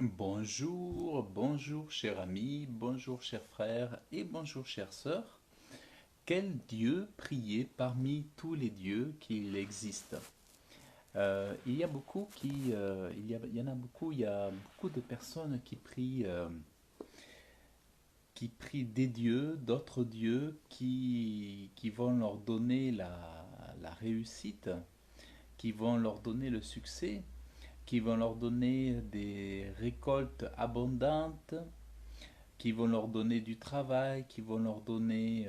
Bonjour, bonjour cher ami, bonjour cher frère et bonjour chère sœur. Quel Dieu prier parmi tous les dieux qu'il existe? Il y a beaucoup il y en a beaucoup, il y a beaucoup de personnes qui prient des dieux, d'autres dieux qui vont leur donner la réussite, qui vont leur donner le succès, qui vont leur donner des récoltes abondantes, qui vont leur donner du travail, qui vont leur donner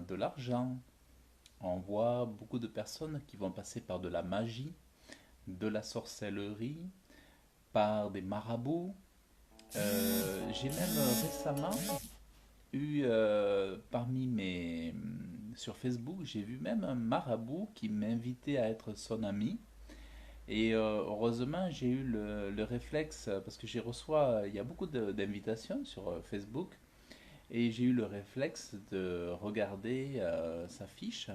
de l'argent. On voit beaucoup de personnes qui vont passer par de la magie, de la sorcellerie, par des marabouts. J'ai même récemment eu parmi mes... Sur Facebook, j'ai vu même un marabout qui m'invitait à être son ami. Et heureusement, j'ai eu le réflexe, parce que j'ai reçois, il y a beaucoup d'invitations sur Facebook. Et j'ai eu le réflexe de regarder sa fiche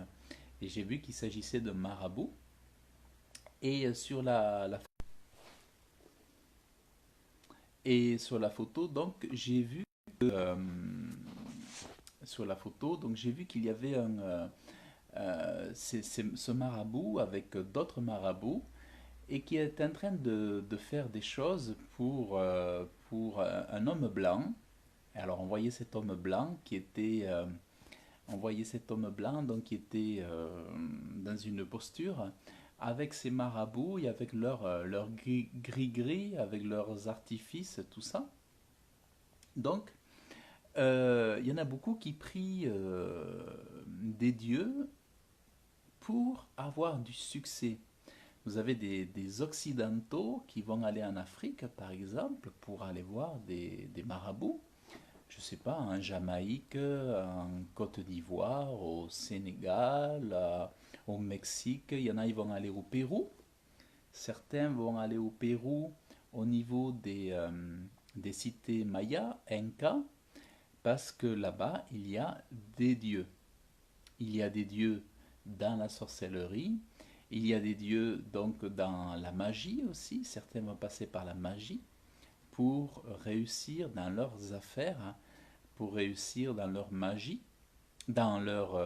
et j'ai vu qu'il s'agissait de marabout. Et sur la photo, donc j'ai vu euh, sur la photo, donc j'ai vu qu'il y avait ce marabout avec d'autres marabouts et qui est en train de faire des choses pour un homme blanc. Alors on voyait cet homme blanc qui était on voyait cet homme blanc donc, qui était dans une posture avec ses marabouts et avec leur gris-gris, avec leurs artifices, tout ça. Donc, il y en a beaucoup qui prient des dieux pour avoir du succès. Vous avez des Occidentaux qui vont aller en Afrique, par exemple, pour aller voir des marabouts, je sais pas, en Jamaïque, en Côte d'Ivoire, au Sénégal, au Mexique. Il y en a, ils vont aller au Pérou. Certains vont aller au Pérou au niveau des cités mayas, Inca, parce que là-bas, il y a des dieux. Il y a des dieux dans la sorcellerie, il y a des dieux donc dans la magie aussi. Certains vont passer par la magie pour réussir dans leurs affaires, hein, pour réussir dans leur magie, dans leur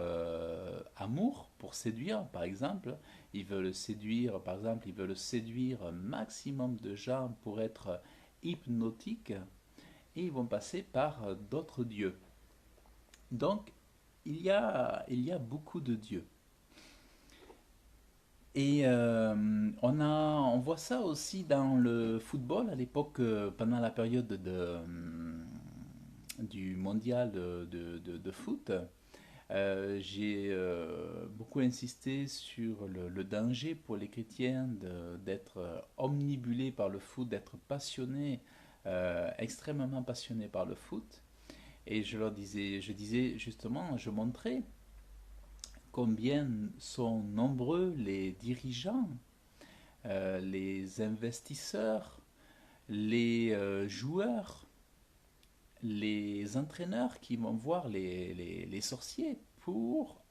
amour pour séduire, par exemple. Ils veulent séduire, par exemple, ils veulent séduire un maximum de gens pour être hypnotiques et ils vont passer par d'autres dieux. Donc, il y a beaucoup de dieux. Et on voit ça aussi dans le football à l'époque, pendant la période du mondial de foot. J'ai beaucoup insisté sur le danger pour les chrétiens d'être omnibulés par le foot, d'être passionnés, extrêmement passionnés par le foot. Et je disais justement, je montrais combien sont nombreux les dirigeants, les investisseurs, les joueurs, les entraîneurs qui vont voir les sorciers pour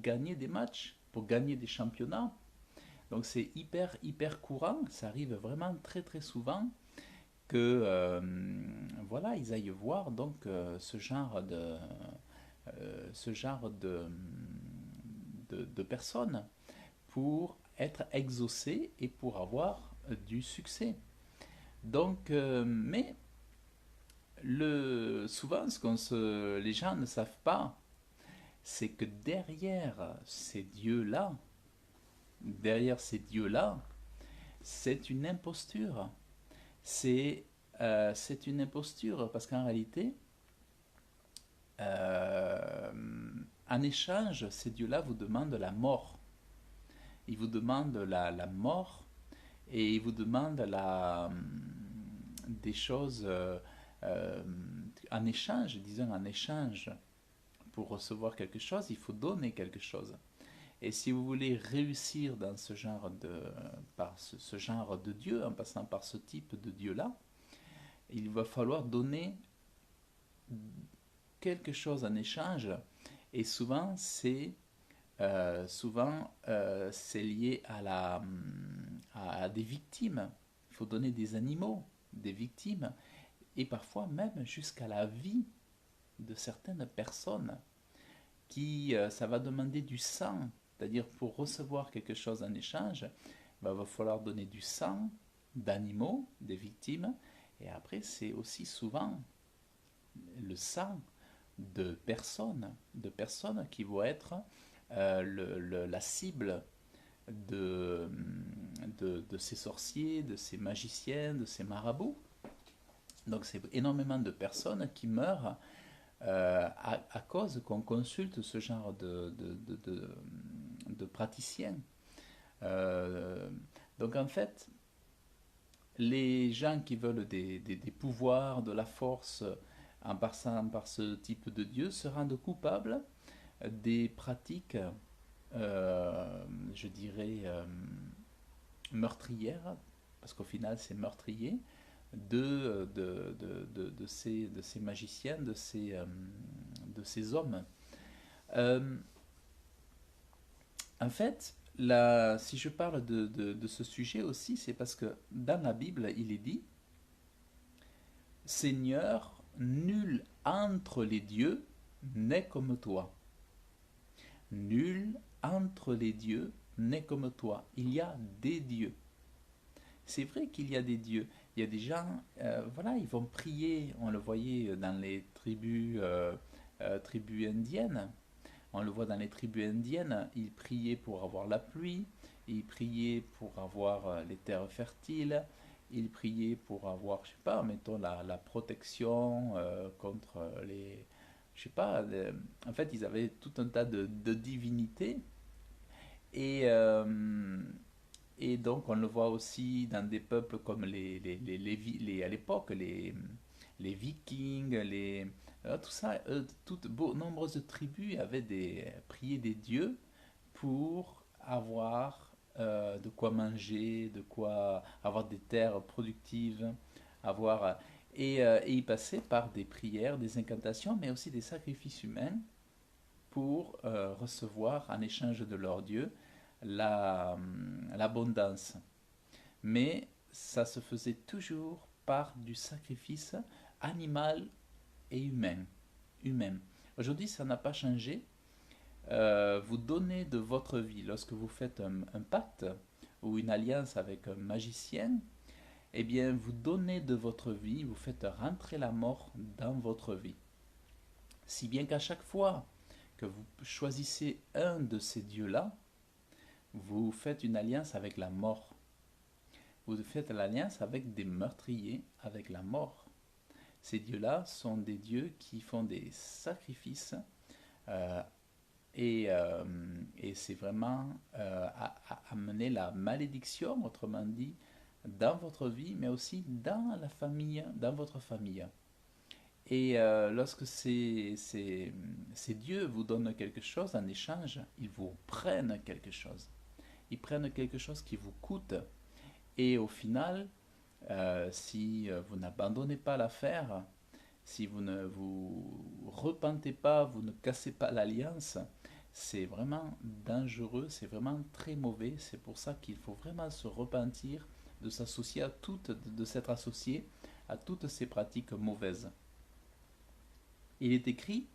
gagner des matchs, pour gagner des championnats. Donc c'est hyper courant, ça arrive vraiment très souvent que voilà, ils aillent voir donc ce genre de personnes pour être exaucés et pour avoir du succès. Donc, mais souvent, les gens ne savent pas, c'est que derrière ces dieux-là, c'est une imposture. C'est une imposture parce qu'en réalité, euh, en échange, ces dieux-là vous demandent la mort. Ils vous demandent la mort et ils vous demandent des choses euh, en échange, disons en échange. Pour recevoir quelque chose, il faut donner quelque chose. Et si vous voulez réussir dans ce genre de Dieu, en passant par ce type de Dieu-là, il va falloir donner quelque chose en échange. Et souvent c'est lié à des victimes. il faut donner des animaux, des victimes, et parfois même jusqu'à la vie de certaines personnes ça va demander du sang, c'est-à-dire pour recevoir quelque chose en échange, il va falloir donner du sang d'animaux, des victimes, et après c'est aussi souvent le sang de personnes qui vont être la cible de ces sorciers, de ces magiciens, de ces marabouts. Donc c'est énormément de personnes qui meurent à cause qu'on consulte ce genre de praticiens. Euh, donc en fait, les gens qui veulent des pouvoirs, de la force en passant par ce type de Dieu se rendent coupables des pratiques, je dirais, meurtrières, parce qu'au final c'est meurtrier, de ces magiciens, de ces hommes. Euh, En fait, si je parle de ce sujet aussi, c'est parce que dans la Bible, il est dit, Seigneur, nul entre les dieux n'est comme toi. Nul entre les dieux n'est comme toi. Il y a des dieux. C'est vrai qu'il y a des dieux. Il y a des gens, voilà, ils vont prier. On le voyait dans les tribus indiennes. On le voit dans les tribus indiennes, ils priaient pour avoir la pluie, ils priaient pour avoir les terres fertiles, ils priaient pour avoir, je sais pas, mettons la protection contre les... Je sais pas, en fait, ils avaient tout un tas de divinités. Et, euh, et donc, on le voit aussi dans des peuples comme à l'époque, les Vikings, tout ça, nombreuses tribus avaient prié des dieux pour avoir de quoi manger, de quoi avoir des terres productives, avoir et ils passaient par des prières, des incantations, mais aussi des sacrifices humains pour recevoir en échange de leur Dieu l'abondance. Mais ça se faisait toujours par du sacrifice animal et humain. humain. Aujourd'hui, ça n'a pas changé. Vous donnez de votre vie lorsque vous faites un pacte ou une alliance avec un magicien. Eh bien, vous donnez de votre vie, vous faites rentrer la mort dans votre vie. Si bien qu'à chaque fois que vous choisissez un de ces dieux-là, vous faites une alliance avec la mort. Vous faites l'alliance avec des meurtriers, avec la mort. Ces dieux-là sont des dieux qui font des sacrifices euh, et c'est vraiment amener la malédiction, autrement dit, dans votre vie, mais aussi dans la famille, dans votre famille. Et lorsque ces dieux vous donnent quelque chose en échange, ils vous prennent quelque chose. Ils prennent quelque chose qui vous coûte. Et au final, si vous n'abandonnez pas l'affaire, si vous ne vous repentez pas, vous ne cassez pas l'alliance, c'est vraiment dangereux, c'est vraiment très mauvais. C'est pour ça qu'il faut vraiment se repentir de s'associer à de s'être associé à toutes ces pratiques mauvaises. Il est écrit,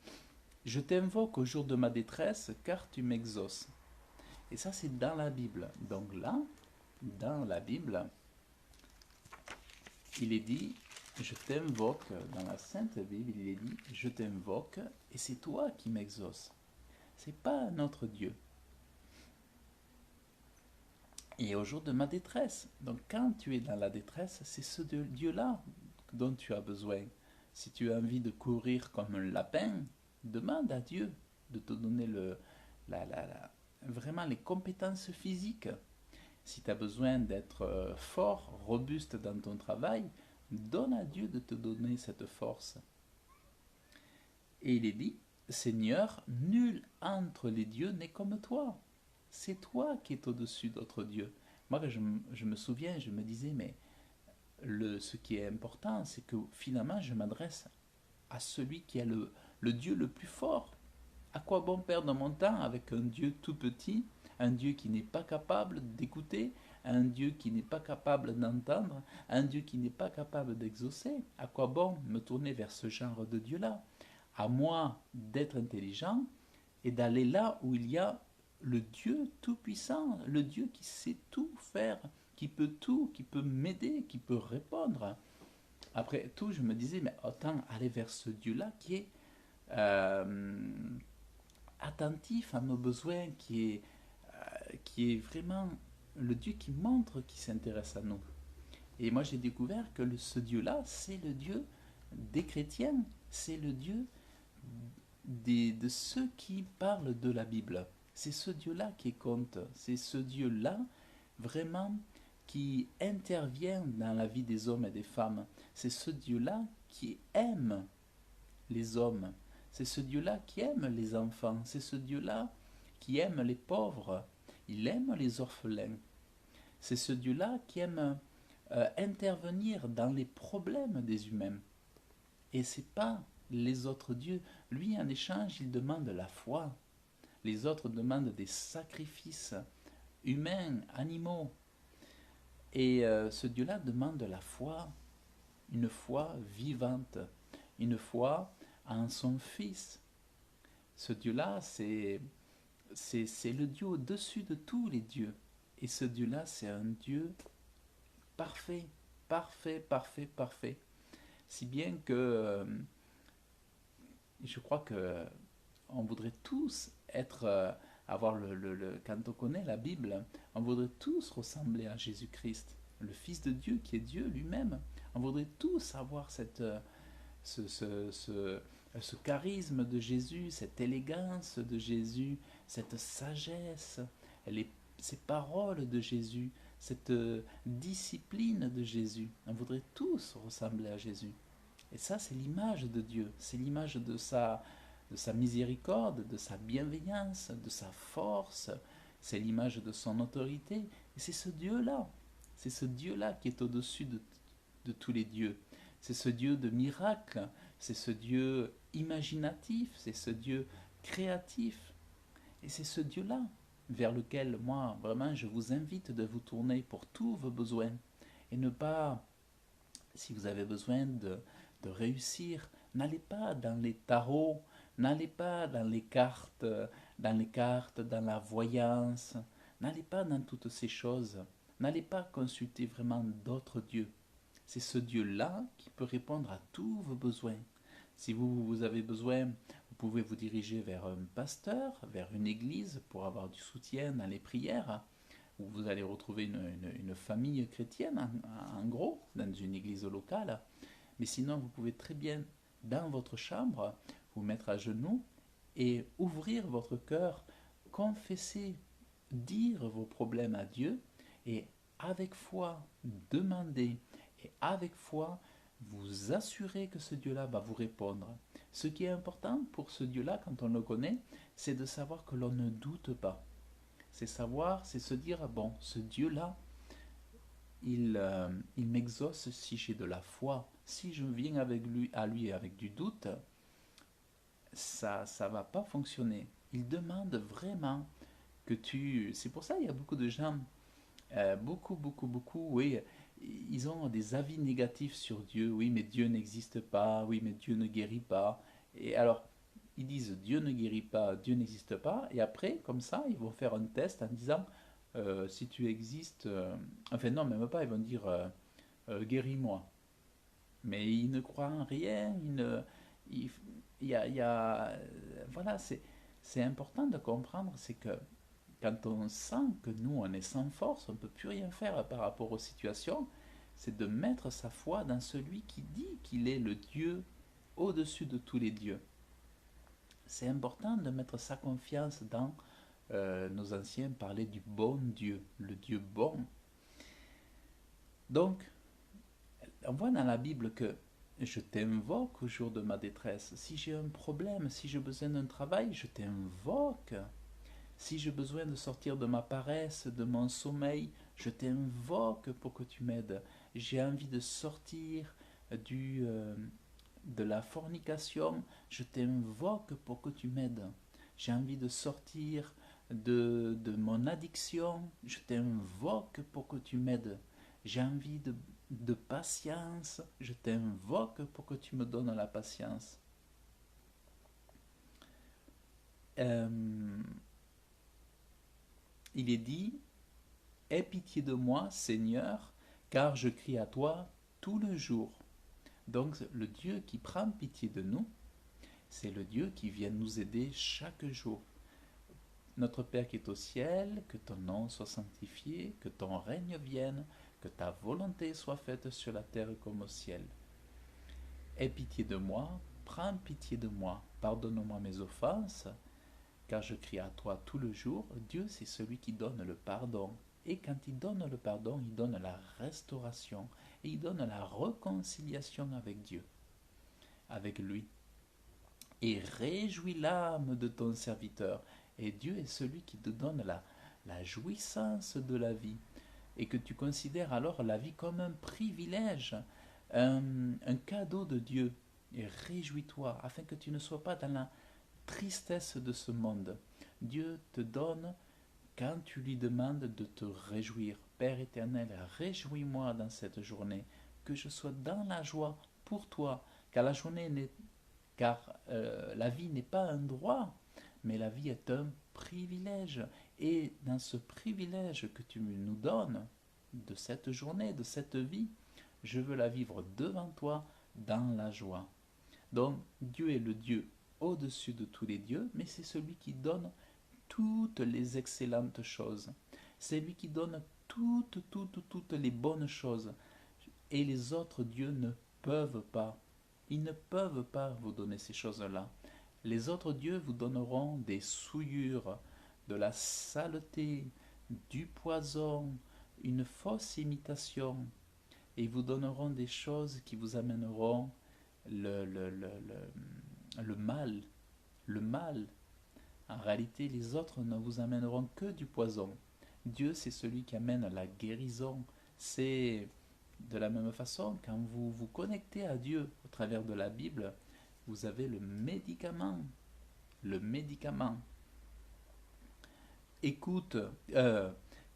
je t'invoque au jour de ma détresse, car tu m'exauces. Et ça, c'est dans la Bible. Donc là, dans la Bible, il est dit, je t'invoque, dans la Sainte Bible, il est dit, je t'invoque, et c'est toi qui m'exauces. C'est pas notre Dieu. Et au jour de ma détresse. Donc quand tu es dans la détresse, c'est ce Dieu-là dont tu as besoin. Si tu as envie de courir comme un lapin, demande à Dieu de te donner vraiment les compétences physiques. Si tu as besoin d'être fort, robuste dans ton travail, donne à Dieu de te donner cette force. Et il est dit, Seigneur, nul entre les dieux n'est comme toi. C'est toi qui es au-dessus d'autres dieux. Moi, je me souviens, je me disais, mais ce qui est important, c'est que finalement, je m'adresse à celui qui est le Dieu le plus fort. À quoi bon perdre mon temps avec un Dieu tout petit, un Dieu qui n'est pas capable d'écouter, un Dieu qui n'est pas capable d'entendre, un Dieu qui n'est pas capable d'exaucer. À quoi bon me tourner vers ce genre de Dieu-là? À moi d'être intelligent et d'aller là où il y a le Dieu tout-puissant, le Dieu qui sait tout faire, qui peut tout, qui peut m'aider, qui peut répondre. Après tout, je me disais, mais autant aller vers ce Dieu-là euh, attentif à nos besoins, qui est vraiment le Dieu qui montre qu'il s'intéresse à nous. Et moi, j'ai découvert que ce Dieu-là, c'est le Dieu des chrétiens, c'est le Dieu de ceux qui parlent de la Bible. C'est ce Dieu-là qui compte, c'est ce Dieu-là vraiment qui intervient dans la vie des hommes et des femmes. C'est ce Dieu-là qui aime les hommes. C'est ce Dieu-là qui aime les enfants. C'est ce Dieu-là qui aime les pauvres. Il aime les orphelins. C'est ce Dieu-là qui aime intervenir dans les problèmes des humains. Et c'est pas les autres dieux. Lui, en échange, il demande la foi. Les autres demandent des sacrifices humains, animaux. Et ce Dieu-là demande la foi, une foi vivante, une foi en son Fils. Ce Dieu-là, c'est le Dieu au-dessus de tous les dieux. Et ce Dieu-là, c'est un Dieu parfait, parfait, parfait, parfait. Si bien que je crois que on voudrait tous être, avoir quand on connaît la Bible, on voudrait tous ressembler à Jésus-Christ, le Fils de Dieu qui est Dieu lui-même. On voudrait tous avoir ce charisme de Jésus, cette élégance de Jésus, cette sagesse, ces paroles de Jésus, cette discipline de Jésus. On voudrait tous ressembler à Jésus. Et ça, c'est l'image de Dieu, c'est l'image de sa miséricorde, de sa bienveillance, de sa force, c'est l'image de son autorité. Et c'est ce Dieu-là qui est au-dessus de tous les dieux. C'est ce Dieu de miracles, c'est ce Dieu imaginatif, c'est ce Dieu créatif. Et c'est ce Dieu-là vers lequel, moi, vraiment, je vous invite de vous tourner pour tous vos besoins. Et ne pas, si vous avez besoin de réussir, n'allez pas dans les tarots, n'allez pas dans les cartes, dans la voyance, n'allez pas dans toutes ces choses. N'allez pas consulter vraiment d'autres dieux. C'est ce Dieu-là qui peut répondre à tous vos besoins. Si vous avez besoin, vous pouvez vous diriger vers un pasteur, vers une église pour avoir du soutien dans les prières, où vous allez retrouver une famille chrétienne, en gros, dans une église locale. Mais sinon, vous pouvez très bien, dans votre chambre, vous mettre à genoux et ouvrir votre cœur, confesser, dire vos problèmes à Dieu et avec foi demander et avec foi vous assurer que ce Dieu-là va vous répondre. Ce qui est important pour ce Dieu-là, quand on le connaît, c'est de savoir que l'on ne doute pas. C'est se dire, bon, ce Dieu-là, il m'exauce si j'ai de la foi. Si je viens à lui avec du doute, ça va pas fonctionner. Il demande vraiment que tu... C'est pour ça qu'il y a beaucoup de gens, beaucoup, beaucoup, beaucoup, oui, ils ont des avis négatifs sur Dieu. Oui, mais Dieu n'existe pas. Oui, mais Dieu ne guérit pas. Et alors, ils disent Dieu ne guérit pas, Dieu n'existe pas. Et après, comme ça, ils vont faire un test en disant si tu existes. Enfin, non, même pas, ils vont dire guéris-moi. Mais ils ne croient en rien. Il, voilà, c'est important de comprendre, c'est que quand on sent que nous, on est sans force, on ne peut plus rien faire par rapport aux situations, c'est de mettre sa foi dans celui qui dit qu'il est le Dieu au-dessus de tous les dieux. C'est important de mettre sa confiance dans, nos anciens parlaient du bon Dieu, le Dieu bon. Donc, on voit dans la Bible que je t'invoque au jour de ma détresse. Si j'ai un problème, si j'ai besoin d'un travail, je t'invoque. Si j'ai besoin de sortir de ma paresse, de mon sommeil, je t'invoque pour que tu m'aides. J'ai envie de sortir de la fornication, je t'invoque pour que tu m'aides. J'ai envie de sortir de mon addiction, je t'invoque pour que tu m'aides. J'ai envie de patience, je t'invoque pour que tu me donnes la patience. Euh, il est dit, aie pitié de moi, Seigneur, car je crie à toi tout le jour. Donc le Dieu qui prend pitié de nous, c'est le Dieu qui vient nous aider chaque jour. Notre Père qui est au ciel, que ton nom soit sanctifié, que ton règne vienne, que ta volonté soit faite sur la terre comme au ciel. Aie pitié de moi, prends pitié de moi, pardonne-moi mes offenses, car je crie à toi tout le jour. Dieu, c'est celui qui donne le pardon. Et quand il donne le pardon, il donne la restauration et il donne la réconciliation avec Dieu, avec lui. Et réjouis l'âme de ton serviteur. Et Dieu est celui qui te donne la jouissance de la vie. Et que tu considères alors la vie comme un privilège, un cadeau de Dieu. Et réjouis-toi afin que tu ne sois pas dans la tristesse de ce monde. Dieu te donne quand tu lui demandes de te réjouir. Père éternel, réjouis-moi dans cette journée, que je sois dans la joie pour toi, car la vie n'est pas un droit, mais la vie est un privilège. Et dans ce privilège que tu nous donnes, de cette journée, de cette vie, je veux la vivre devant toi dans la joie. Donc Dieu est le Dieu au-dessus de tous les dieux, mais c'est celui qui donne toutes les excellentes choses. C'est lui qui donne toutes les bonnes choses. Et les autres dieux ne peuvent pas. Ils ne peuvent pas vous donner ces choses-là. Les autres dieux vous donneront des souillures, de la saleté, du poison, une fausse imitation, et ils vous donneront des choses qui vous amèneront le mal. Le mal. En réalité, les autres ne vous amèneront que du poison. Dieu, c'est celui qui amène la guérison. C'est de la même façon, quand vous vous connectez à Dieu au travers de la Bible, vous avez le médicament. Le médicament. Écoute,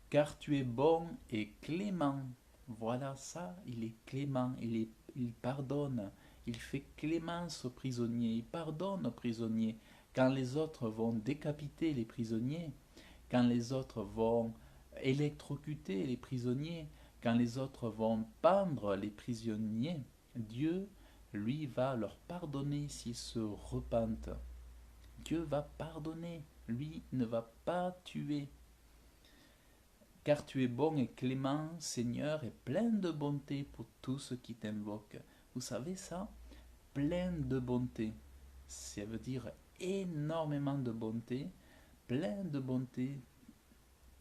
car tu es bon et clément. Voilà ça, il est clément, il pardonne, il fait clémence aux prisonniers, il pardonne aux prisonniers. Quand les autres vont décapiter les prisonniers, quand les autres vont électrocuter les prisonniers, quand les autres vont pendre les prisonniers, Dieu, lui, va leur pardonner s'ils se repentent. Dieu va pardonner, lui ne va pas tuer. Car tu es bon et clément, Seigneur, et plein de bonté pour tous ceux qui t'invoquent. Vous savez ça? Plein de bonté. Ça veut dire énormément de bonté, plein de bonté.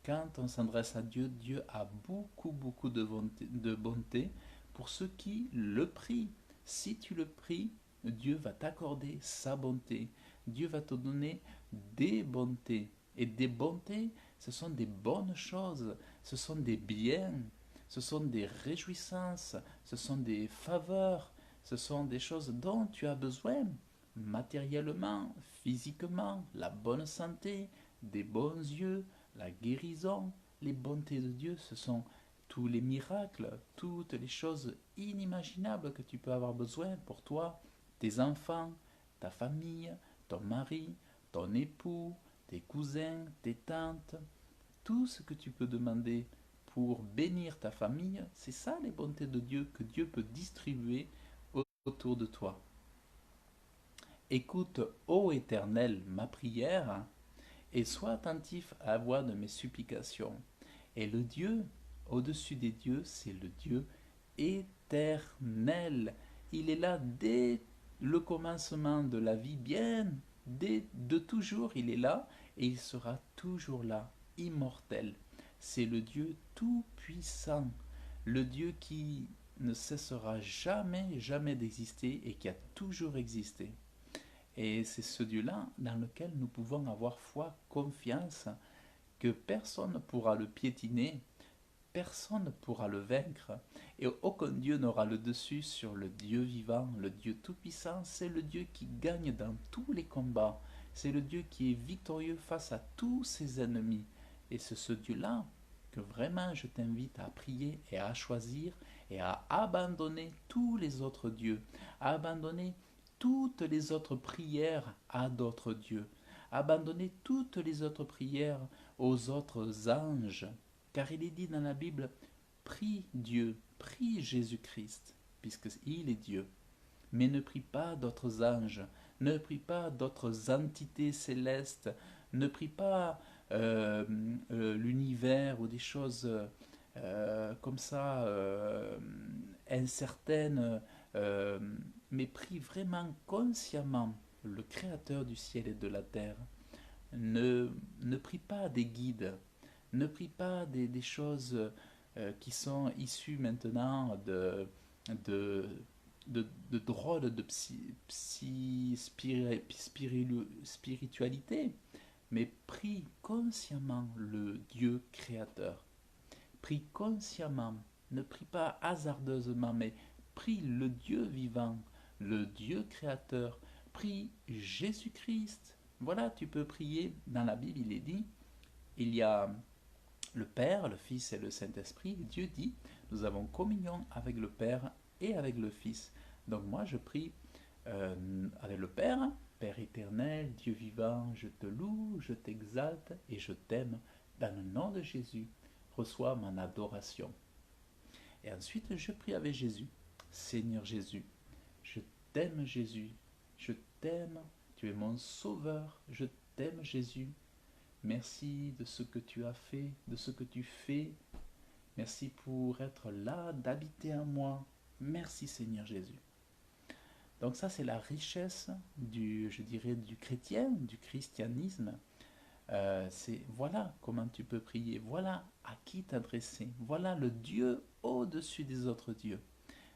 Quand on s'adresse à Dieu, Dieu a beaucoup de bonté pour ceux qui le prient. Si tu le pries, Dieu va t'accorder sa bonté. Dieu va te donner des bontés. Et des bontés, ce sont des bonnes choses, ce sont des biens, ce sont des réjouissances, ce sont des faveurs, ce sont des choses dont tu as besoin matériellement, physiquement, la bonne santé, des bons yeux, la guérison, les bontés de Dieu, ce sont tous les miracles, toutes les choses inimaginables que tu peux avoir besoin pour toi, tes enfants, ta famille, ton mari, ton époux, tes cousins, tes tantes, tout ce que tu peux demander pour bénir ta famille, c'est ça les bontés de Dieu que Dieu peut distribuer autour de toi. Écoute, ô Éternel, ma prière, et sois attentif à la voix de mes supplications. Et le Dieu, au-dessus des dieux, c'est le Dieu éternel. Il est là dès le commencement de la vie, bien, de toujours, il est là, et il sera toujours là, immortel. C'est le Dieu tout-puissant, le Dieu qui ne cessera jamais d'exister et qui a toujours existé. Et c'est ce Dieu-là dans lequel nous pouvons avoir foi, confiance, que personne ne pourra le piétiner, personne ne pourra le vaincre, et aucun Dieu n'aura le dessus sur le Dieu vivant, le Dieu tout-puissant. C'est le Dieu qui gagne dans tous les combats, C'est le Dieu qui est victorieux face à tous ses ennemis. Et c'est ce Dieu-là que vraiment je t'invite à prier et à choisir et à abandonner tous les autres dieux, à abandonner toutes les autres prières à d'autres dieux, à abandonner toutes les autres prières aux autres anges. Car il est dit dans la Bible, prie Dieu, prie Jésus-Christ, puisqu'il est Dieu. Mais ne prie pas d'autres anges, ne prie pas d'autres entités célestes, ne prie pas l'univers ou des choses comme ça incertaines, euh, mais prie vraiment consciemment le Créateur du ciel et de la terre. Ne prie pas des guides, ne prie pas des choses qui sont issues maintenant de, de drôles de spiritualité, mais prie consciemment le Dieu créateur. Prie consciemment, ne prie pas hasardeusement, mais prie le Dieu vivant, le Dieu créateur. Prie Jésus-Christ. Voilà, tu peux prier. Dans la Bible, il est dit, il y a le Père, le Fils et le Saint-Esprit. Dieu dit, nous avons communion avec le Père et avec le Fils. Donc moi, je prie avec le Père, Père éternel, Dieu vivant, je te loue, je t'exalte et je t'aime. Dans le nom de Jésus, reçois mon adoration. Et ensuite, je prie avec Jésus. Seigneur Jésus, je t'aime Jésus, je t'aime, tu es mon sauveur, je t'aime Jésus. Merci de ce que tu as fait, de ce que tu fais. Merci pour être là, d'habiter en moi. Merci Seigneur Jésus. Donc ça, c'est la richesse je dirais, du chrétien, du christianisme. C'est voilà comment tu peux prier, voilà à qui t'adresser, voilà le Dieu au-dessus des autres dieux.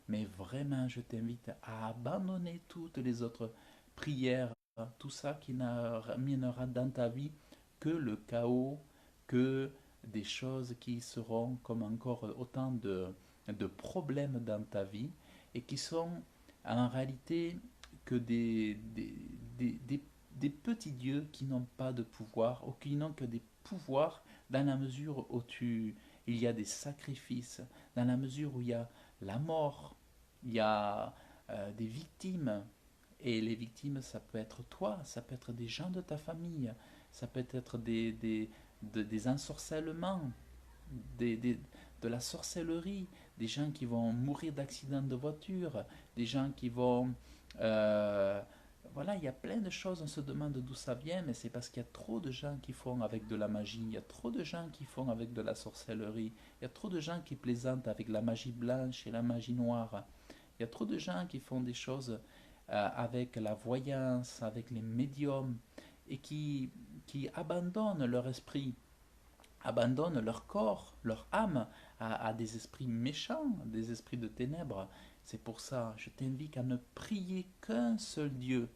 Mais vraiment, je t'invite à abandonner toutes les autres prières, tout ça qui n'amènera dans ta vie que le chaos, que des choses qui seront comme encore autant de problèmes dans ta vie et qui sont en réalité que des petits dieux qui n'ont pas de pouvoir ou qui n'ont que des pouvoirs dans la mesure où il y a des sacrifices, dans la mesure où il y a la mort, il y a des victimes. Et les victimes, ça peut être toi, ça peut être des gens de ta famille, ça peut être des ensorcellements, de la sorcellerie, des gens qui vont mourir d'accidents de voiture, des gens qui vont... euh, voilà, il y a plein de choses, on se demande d'où ça vient, mais c'est parce qu'il y a trop de gens qui font avec de la magie, il y a trop de gens qui font avec de la sorcellerie, il y a trop de gens qui plaisantent avec la magie blanche et la magie noire, il y a trop de gens qui font des choses avec la voyance, avec les médiums, et qui abandonnent leur esprit, abandonnent leur corps, leur âme à des esprits méchants, des esprits de ténèbres. C'est pour ça, je t'invite à ne prier qu'un seul Dieu.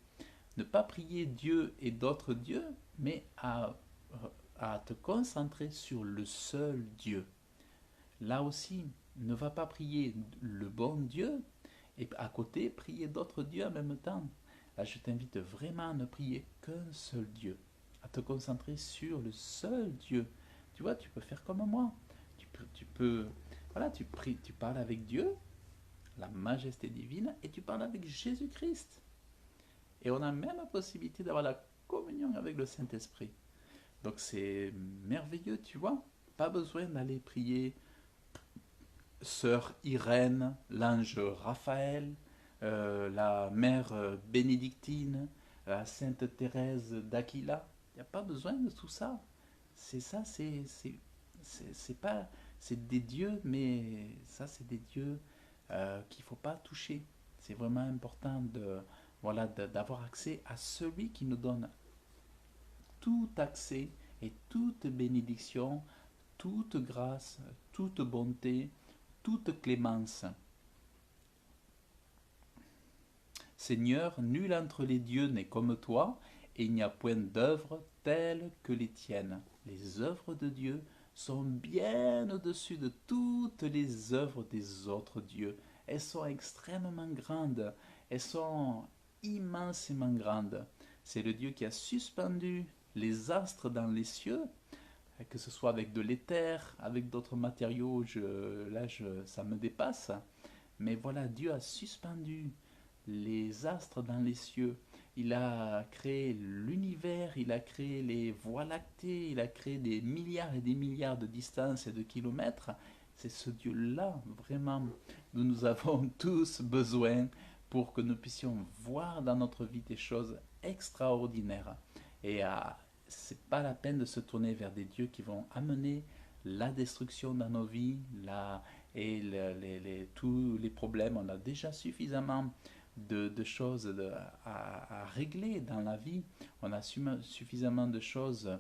Ne pas prier Dieu et d'autres dieux, mais à te concentrer sur le seul Dieu. Là aussi, ne va pas prier le bon Dieu et à côté prier d'autres dieux en même temps. Là, je t'invite vraiment à ne prier qu'un seul Dieu, à te concentrer sur le seul Dieu. Tu vois, tu peux faire comme moi. Voilà, tu pries, tu parles avec Dieu, la majesté divine, et tu parles avec Jésus-Christ. Et on a même la possibilité d'avoir la communion avec le Saint-Esprit. Donc c'est merveilleux, tu vois. Pas besoin d'aller prier sœur Irène, l'ange Raphaël, la mère bénédictine, la sainte Thérèse d'Aquila. Il n'y a pas besoin de tout ça. C'est ça, c'est pas, c'est des dieux, mais ça, c'est des dieux qu'il ne faut pas toucher. C'est vraiment important voilà, d'avoir accès à celui qui nous donne tout accès et toute bénédiction, toute grâce, toute bonté, toute clémence. Seigneur, nul entre les dieux n'est comme toi, et il n'y a point d'œuvre telle que les tiennes. Les œuvres de Dieu sont bien au-dessus de toutes les œuvres des autres dieux. Elles sont extrêmement grandes, elles sont immensément grandes. C'est le Dieu qui a suspendu les astres dans les cieux, que ce soit avec de l'éther, avec d'autres matériaux, ça me dépasse. Mais voilà, Dieu a suspendu les astres dans les cieux. Il a créé l'univers, il a créé les voies lactées, il a créé des milliards et des milliards de distances et de kilomètres. C'est ce Dieu-là, vraiment, dont nous avons tous besoin pour que nous puissions voir dans notre vie des choses extraordinaires. Et c'est pas la peine de se tourner vers des dieux qui vont amener la destruction dans nos vies, tous les problèmes. On a déjà suffisamment de choses à régler dans la vie. On a suffisamment de choses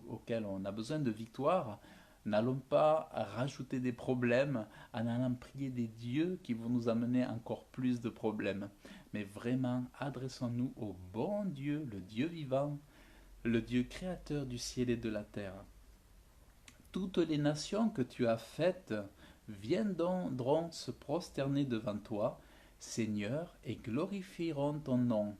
auxquelles on a besoin de victoire. N'allons pas rajouter des problèmes en allant prier des dieux qui vont nous amener encore plus de problèmes. Mais vraiment, adressons-nous au bon Dieu, le Dieu vivant, le Dieu créateur du ciel et de la terre. Toutes les nations que tu as faites viendront se prosterner devant toi, Seigneur, et glorifieront ton nom.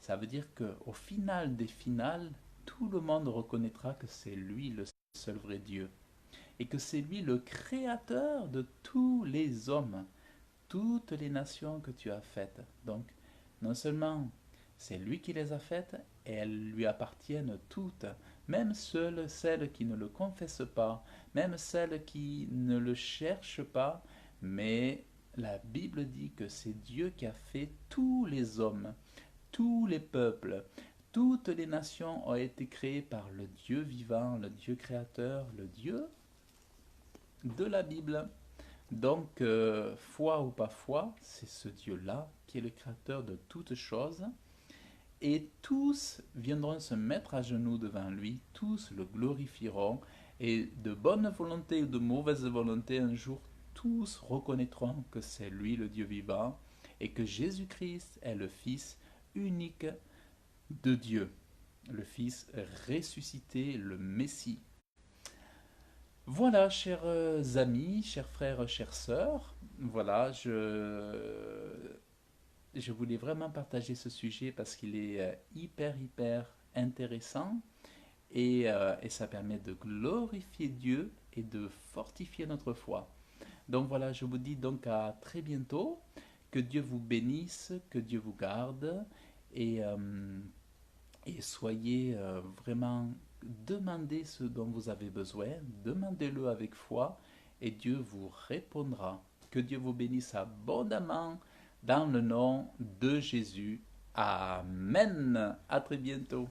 Ça veut dire qu'au final des finales, tout le monde reconnaîtra que c'est lui le seul vrai Dieu et que c'est lui le créateur de tous les hommes, toutes les nations que tu as faites. Donc, non seulement c'est lui qui les a faites, et elles lui appartiennent toutes, même celles qui ne le confessent pas, même celles qui ne le cherchent pas, mais la Bible dit que c'est Dieu qui a fait tous les hommes, tous les peuples, toutes les nations ont été créées par le Dieu vivant, le Dieu créateur, le Dieu de la Bible. Donc, foi ou pas foi, c'est ce Dieu-là qui est le créateur de toutes choses. Et tous viendront se mettre à genoux devant lui, tous le glorifieront, et de bonne volonté ou de mauvaise volonté, un jour, tous reconnaîtront que c'est lui le Dieu vivant, et que Jésus-Christ est le Fils unique de Dieu, le Fils ressuscité, le Messie. Voilà, chers amis, chers frères, chères sœurs, voilà, je voulais vraiment partager ce sujet parce qu'il est hyper intéressant et ça permet de glorifier Dieu et de fortifier notre foi. Donc voilà, je vous dis donc à très bientôt, que Dieu vous bénisse, que Dieu vous garde et, euh, et soyez vraiment, demandez ce dont vous avez besoin, demandez-le avec foi et Dieu vous répondra. Que Dieu vous bénisse abondamment dans le nom de Jésus. Amen. À très bientôt.